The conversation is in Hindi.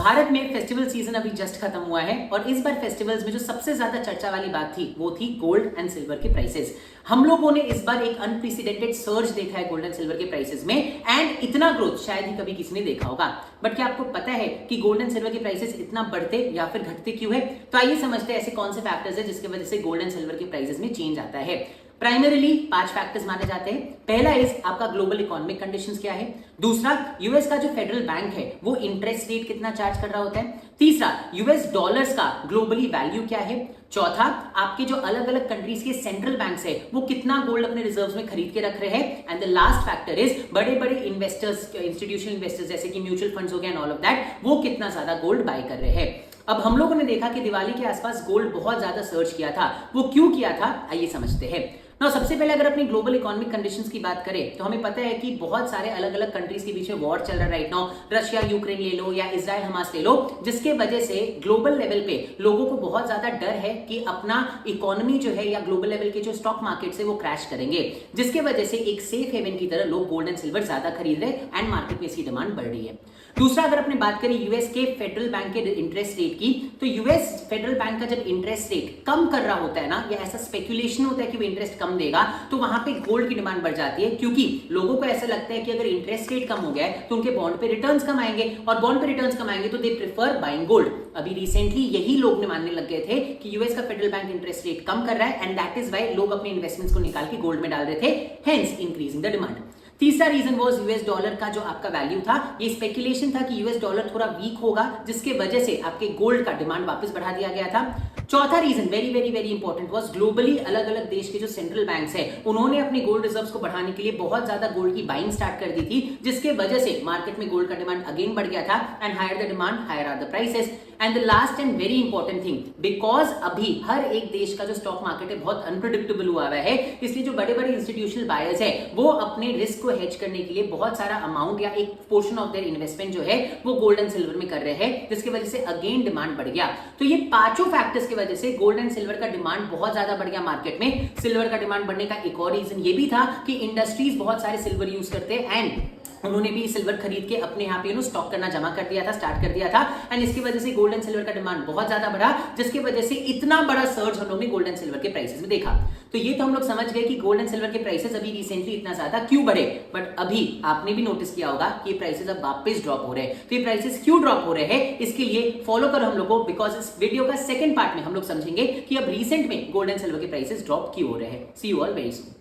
भारत में फेस्टिवल सीजन अभी जस्ट खत्म हुआ है और इस बार फेस्टिवल्स में जो सबसे ज्यादा चर्चा वाली बात थी वो थी गोल्ड एंड सिल्वर के प्राइसेस। हम लोगों ने इस बार एक अनप्रेसिडेंटेड सर्ज देखा है गोल्ड एंड सिल्वर के प्राइसेस में एंड इतना ग्रोथ शायद ही कभी किसी ने देखा होगा। बट क्या आपको पता है कि गोल्ड एंड सिल्वर के प्राइसेस इतना बढ़ते या फिर घटते क्यों है? तो आइए समझते हैं ऐसे कौन से फैक्टर्स है जिसकी वजह से गोल्ड एंड सिल्वर के प्राइसेस में चेंज आता है। प्राइमरीली 5 फैक्टर्स माने जाते हैं। पहला इज आपका ग्लोबल इकोनॉमिक कंडीशंस क्या है। दूसरा, यूएस का जो फेडरल बैंक है वो इंटरेस्ट रेट कितना चार्ज कर रहा होता है। तीसरा, यूएस डॉलर्स का ग्लोबली वैल्यू क्या है। चौथा, आपके जो अलग अलग कंट्रीज के सेंट्रल बैंक्स है वो कितना गोल्ड अपने रिजर्व्स में खरीद के रख रहे हैं। And the last factor is बड़े बड़े इन्वेस्टर्स, इंस्टीट्यूशनल इन्वेस्टर्स जैसे कि म्यूचुअल फंड्स हो गए एंड ऑल ऑफ दैट, वो कितना ज्यादा गोल्ड बाय कर रहे हैं। अब हम लोगों ने देखा कि दिवाली के आसपास गोल्ड बहुत ज्यादा सर्च किया था। वो क्यों किया था आइए समझते हैं। सबसे पहले अगर अपनी ग्लोबल इकोनॉमिक कंडीशंस की बात करें तो हमें पता है कि बहुत सारे अलग अलग कंट्रीज के बीच में वॉर चल रहा है राइट नाउ। रशिया यूक्रेन ले लो या इजराइल हमास ले लो, जिसके वजह से ग्लोबल लेवल पे लोगों को बहुत ज्यादा डर है कि अपना इकोनॉमी जो है या ग्लोबल लेवल के जो स्टॉक मार्केट है वो क्रैश करेंगे, जिसके वजह से एक सेफ हेवन की तरह लोग गोल्ड एंड सिल्वर ज्यादा खरीद रहे एंड मार्केट में इसकी डिमांड बढ़ रही है। दूसरा, अगर अपने बात करें यूएस के फेडरल बैंक के इंटरेस्ट रेट की, तो यूएस फेडरल बैंक का जब इंटरेस्ट रेट कम कर रहा होता है ना, या ऐसा स्पेकुलेशन होता है कि वो इंटरेस्ट कम देगा, तो वहां पे गोल्ड की डिमांड बढ़ जाती है, क्योंकि लोगों को ऐसा लगता है कि अगर इंटरेस्ट रेट कम हो गया है तो उनके बॉन्ड पे रिटर्न्स कम आएंगे और बॉन्ड पे रिटर्न्स कम आएंगे तो दे प्रेफर बाइंग गोल्ड। अभी रिसेंटली यही लोग ने मानने लग गए थे कि यूएस का फेडरल बैंक इंटरेस्ट रेट कम कर रहा है एंड दैट इज व्हाई लोग अपने इन्वेस्टमेंट्स को निकाल के गोल्ड में डाल रहे थे, हेंस इंक्रीजिंग द डिमांड। तीसरा रीजन वाज यूएस डॉलर का जो आपका वैल्यू था, ये स्पेकुलेशन था कि यूएस डॉलर थोड़ा वीक होगा, जिसके वजह से आपके गोल्ड का डिमांड वापस बढ़ा दिया गया था। चौथा reason very very very important was globally अलग अलग देश के जो सेंट्रल बैंक्स है उन्होंने अपने गोल्ड रिजर्व्स को बढ़ाने के लिए बहुत ज्यादा गोल्ड की बाइंग स्टार्ट कर दी थी, जिसके वजह से मार्केट में गोल्ड का डिमांड अगेन बढ़ गया था and higher the demand higher are the prices. And the last and very important thing, because अभी हर एक देश का जो स्टॉक मार्केट है बहुत अनप्रेडिक्टेबल हुआ है, इसलिए जो बड़े बड़े इंस्टीट्यूशनल बायर्स है वो अपने रिस्क को हेज करने के लिए बहुत सारा अमाउंट या एक पोर्शन ऑफ देयर इन्वेस्टमेंट जो है वो गोल्ड एंड सिल्वर में कर रहे हैं, जिसकी वजह से अगेन डिमांड बढ़ गया। तो ये पांचों फैक्टर्स की वजह से गोल्ड एंड सिल्वर का डिमांड बहुत ज्यादा बढ़ गया मार्केट में। सिल्वर का डिमांड बढ़ने का एक और रीजन ये भी था कि इंडस्ट्रीज बहुत सारे सिल्वर यूज करते हैं एंड उन्होंने भी सिल्वर खरीद के अपने यहाँ पे स्टॉक करना जमा कर दिया था, स्टार्ट कर दिया था एंड इसकी वजह से गोल्ड एंड सिल्वर का डिमांड बहुत ज्यादा बढ़ा, जिसकी वजह से इतना बड़ा सर्ज हम लोग ने गोल्ड एंड सिल्वर के प्राइसेस में देखा। तो ये तो हम लोग समझ गए कि गोल्ड एंड सिल्वर के प्राइसेस अभी रिसेंटली इतना ज्यादा क्यों बढ़े। बट अभी आपने भी नोटिस किया होगा कि प्राइसेस अब वापस ड्रॉप हो रहे हैं। तो ये प्राइसेस क्यों ड्रॉप हो रहे हैं इसके लिए फॉलो करो हम लोग को, बिकॉज इस वीडियो का सेकंड पार्ट में हम लोग समझेंगे कि अब रिसेंट में गोल्ड एंड सिल्वर के प्राइसेस ड्रॉप क्यों हो रहे हैं। सी यू ऑल वेरी सून।